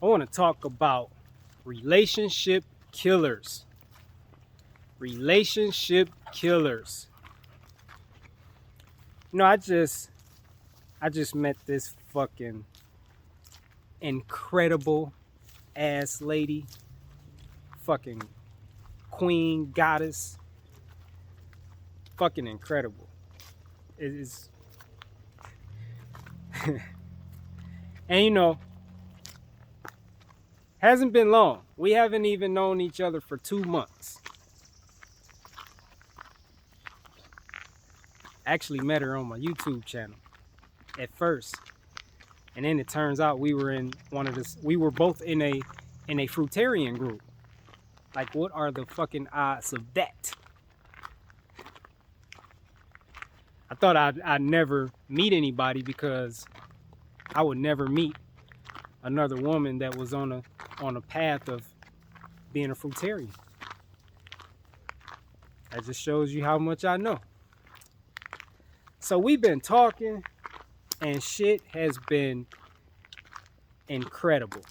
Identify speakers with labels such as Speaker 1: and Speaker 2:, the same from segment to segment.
Speaker 1: I want to talk about relationship killers. Relationship killers. You know, I just met this fucking incredible ass lady. Fucking queen, goddess. Fucking incredible. It is. And you know, hasn't been long. We haven't even known each other for 2 months. Actually met her on my YouTube channel at first. And then it turns out we were both in a fruitarian group. Like, what are the fucking odds of that? I thought I'd never meet anybody because I would never meet another woman that was on a path of being a fruitarian. That just shows you how much I know. So we've been talking, and shit has been incredible.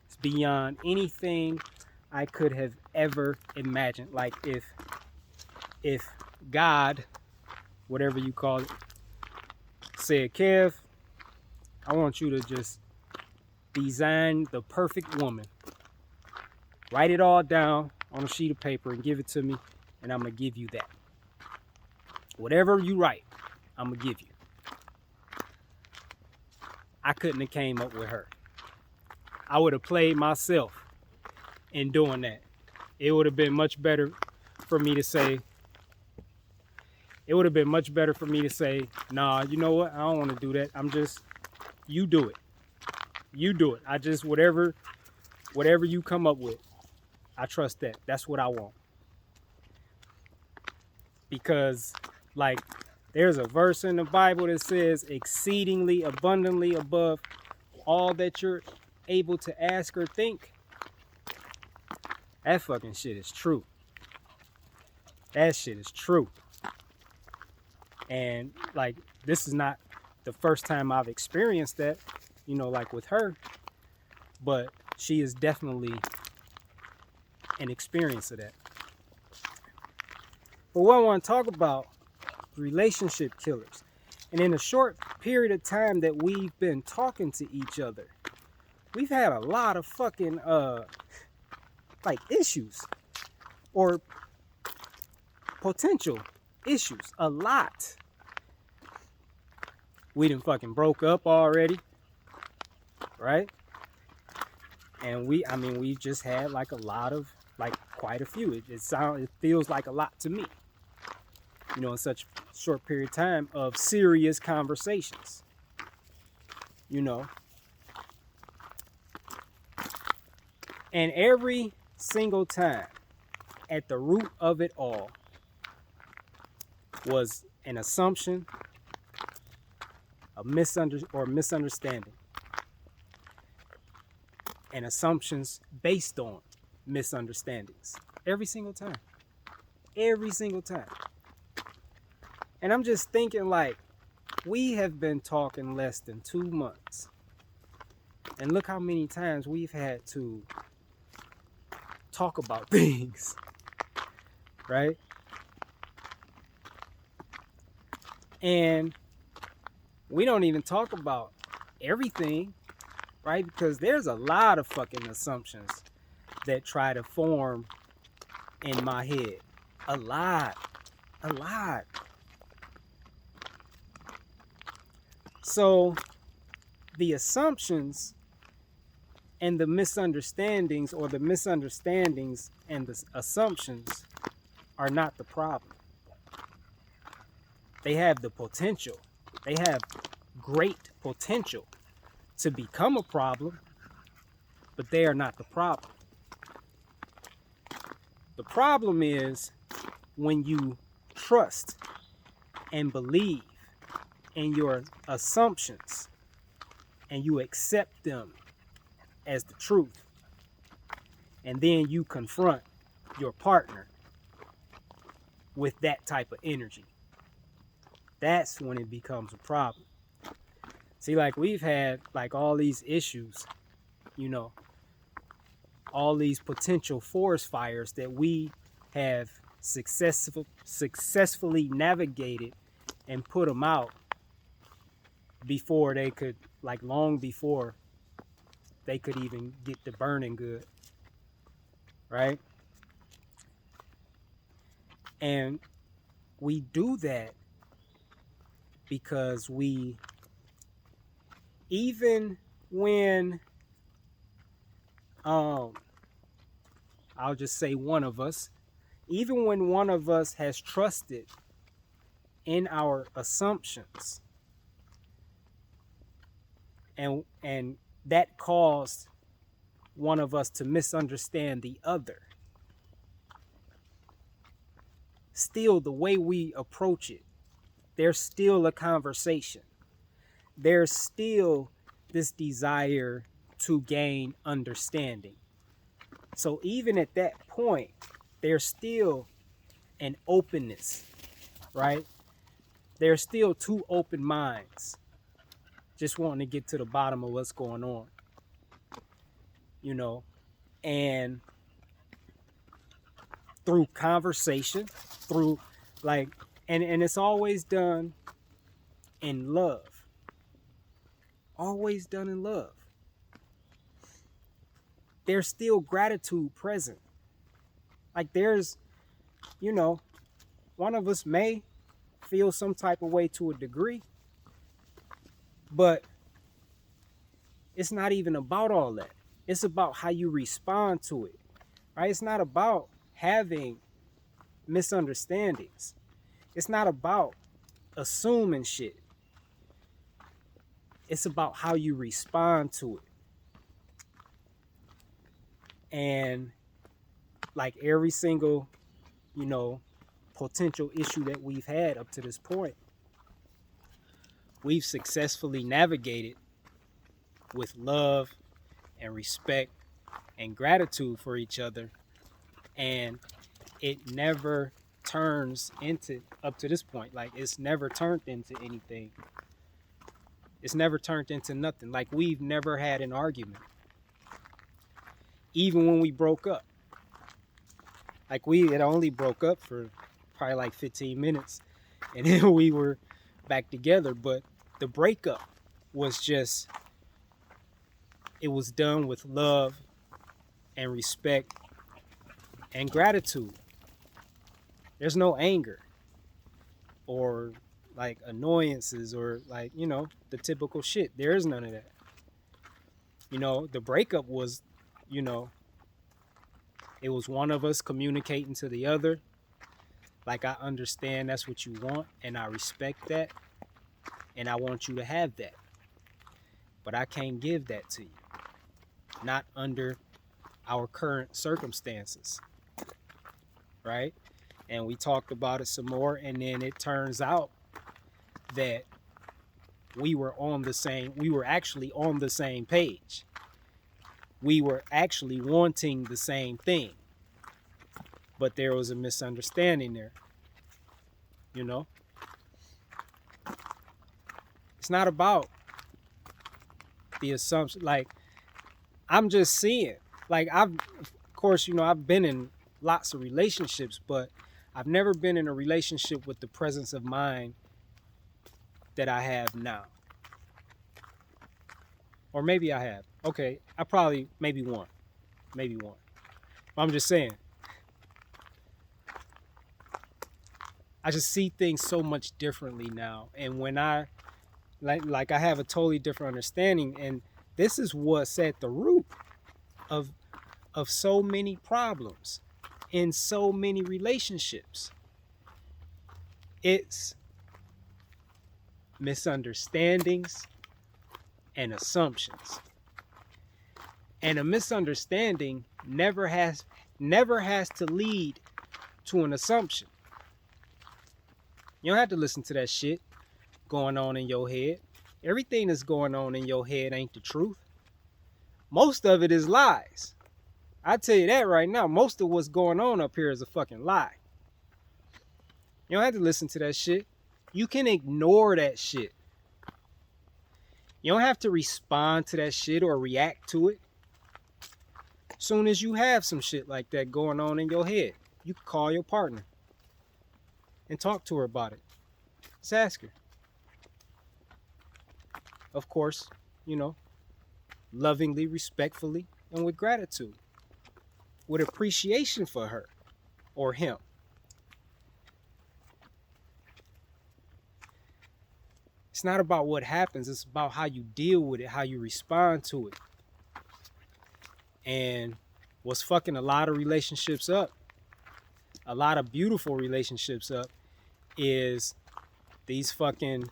Speaker 1: It's beyond anything I could have ever imagined. Like, if God, whatever you call it, said, Kev, I want you to just design the perfect woman. Write it all down on a sheet of paper and give it to me, and I'm going to give you that. Whatever you write, I'm going to give you. I couldn't have came up with her. I would have played myself in doing that. It would have been much better for me to say, nah, you know what? I don't want to do that. You do it. You do it. I just, whatever you come up with, I trust that. That's what I want. Because, like, there's a verse in the Bible that says exceedingly abundantly above all that you're able to ask or think. That fucking shit is true. That shit is true. And, like, this is not the first time I've experienced that, you know, like with her. But she is definitely an experience of that. But what I want to talk about, relationship killers. And in a short period of time that we've been talking to each other, we've had a lot of fucking like issues or potential issues. A lot. We done fucking broke up already, right? And we just had like a lot of, like, quite a few. It feels like a lot to me, you know, in such a short period of time of serious conversations, you know. And every single time, at the root of it all, was an assumption, a misunderstanding, and assumptions based on misunderstandings. Every single time. Every single time. And I'm just thinking, like, we have been talking less than 2 months. And look how many times we've had to talk about things. Right? And we don't even talk about everything, right? Because there's a lot of fucking assumptions that try to form in my head. A lot. So the assumptions and the misunderstandings, or the misunderstandings and the assumptions, are not the problem. They have the potential. They have great potential to become a problem, but they are not the problem. The problem is when you trust and believe in your assumptions and you accept them as the truth, and then you confront your partner with that type of energy. That's when it becomes a problem. See, like, we've had, like, all these issues, you know, all these potential forest fires that we have successfully navigated and put them out before they could, like long before they could even get to burning good, right? And we do that because even when, I'll just say one of us, even when one of us has trusted in our assumptions, and that caused one of us to misunderstand the other, still the way we approach it, there's still a conversation. There's still this desire to gain understanding. So even at that point, there's still an openness, right? There's still two open minds just wanting to get to the bottom of what's going on, you know, and through conversation, through like, and it's always done in love. Always done in love. There's still gratitude present. Like there's, you know, one of us may feel some type of way to a degree, but it's not even about all that. It's about how you respond to it, right? It's not about having misunderstandings. It's not about assuming shit. It's about how you respond to it. And like every single, you know, potential issue that we've had up to this point, we've successfully navigated with love and respect and gratitude for each other. And it never turns into, up to this point, like it's never turned into anything. It's never turned into nothing. Like we've never had an argument. Even when we broke up. Like we had only broke up for probably like 15 minutes and then we were back together. But the breakup was just, it was done with love and respect and gratitude. There's no anger or like annoyances or like, you know, the typical shit. There is none of that. You know, the breakup was, you know, it was one of us communicating to the other. Like, I understand that's what you want and I respect that. And I want you to have that. But I can't give that to you. Not under our current circumstances. Right? And we talked about it some more. And then it turns out that we were actually on the same page. We were actually wanting the same thing. But there was a misunderstanding there. You know? It's not about the assumption. Like, I'm just seeing. Like, of course, you know, I've been in lots of relationships, but I've never been in a relationship with the presence of mind that I have now. Or maybe I have. Okay, I probably, maybe one. I'm just saying. I just see things so much differently now. And when I, like I have a totally different understanding. And this is what's at the root of so many problems in so many relationships. It's misunderstandings and assumptions. And a misunderstanding never has to lead to an assumption. You don't have to listen to that shit going on in your head. Everything that's going on in your head ain't the truth. Most of it is lies. I tell you that right now. Most of what's going on up here is a fucking lie. You don't have to listen to that shit. You can ignore that shit. You don't have to respond to that shit or react to it. Soon as you have some shit like that going on in your head, you can call your partner and talk to her about it. Just ask her. Of course, you know, lovingly, respectfully, and with gratitude, with appreciation for her or him. It's not about what happens, it's about how you deal with it, how you respond to it. And what's fucking a lot of relationships up, a lot of beautiful relationships up, is these fucking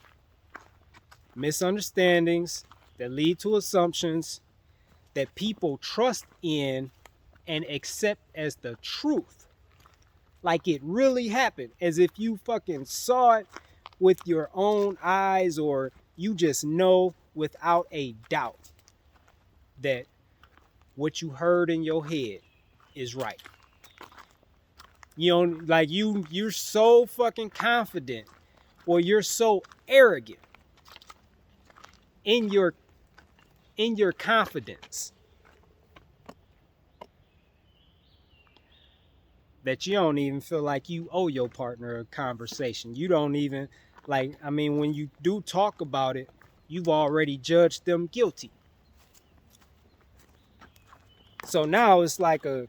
Speaker 1: misunderstandings that lead to assumptions that people trust in and accept as the truth. Like it really happened, as if you fucking saw it with your own eyes, or you just know without a doubt that what you heard in your head is right. You know, like you're so fucking confident, or you're so arrogant in your confidence that you don't even feel like you owe your partner a conversation. You don't even, like, I mean, when you do talk about it, you've already judged them guilty. So now it's like the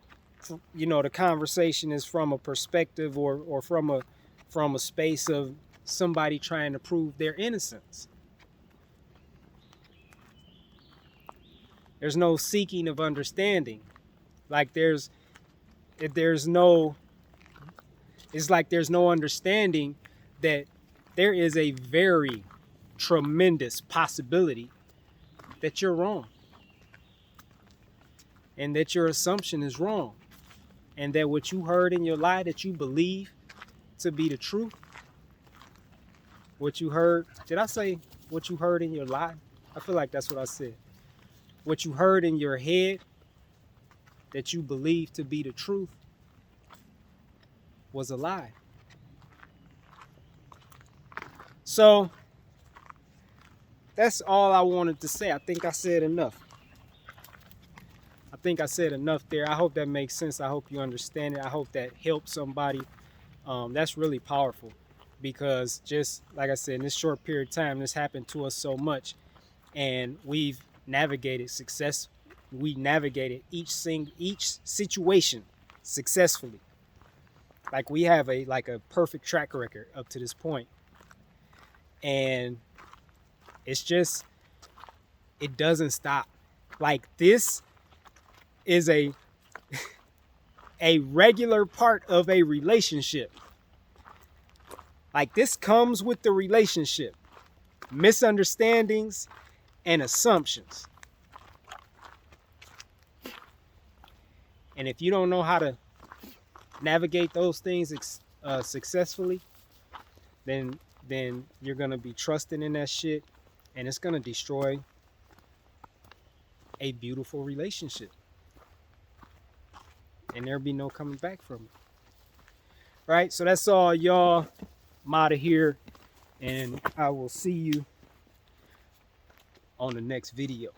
Speaker 1: conversation is from a perspective or from a space of somebody trying to prove their innocence. There's no seeking of understanding. Like there's no understanding that there is a very tremendous possibility that you're wrong, and that your assumption is wrong, and that what you heard in your lie that you believe to be the truth, what you heard, did I say what you heard in your lie? I feel like that's what I said. What you heard in your head that you believe to be the truth was a lie. So that's all I wanted to say. I think I said enough. There. I hope that makes sense. I hope you understand it. I hope that helps somebody. That's really powerful, because just like I said, in this short period of time, this happened to us so much, and we've navigated success. We navigated each situation successfully. Like we have a perfect track record up to this point. And it's just, it doesn't stop. Like this is a regular part of a relationship. Like this comes with the relationship. Misunderstandings and assumptions. And if you don't know how to navigate those things successfully, then you're going to be trusting in that shit, and it's going to destroy a beautiful relationship. And there'll be no coming back from it. Right? So that's all, y'all. I'm out of here, and I will see you on the next video.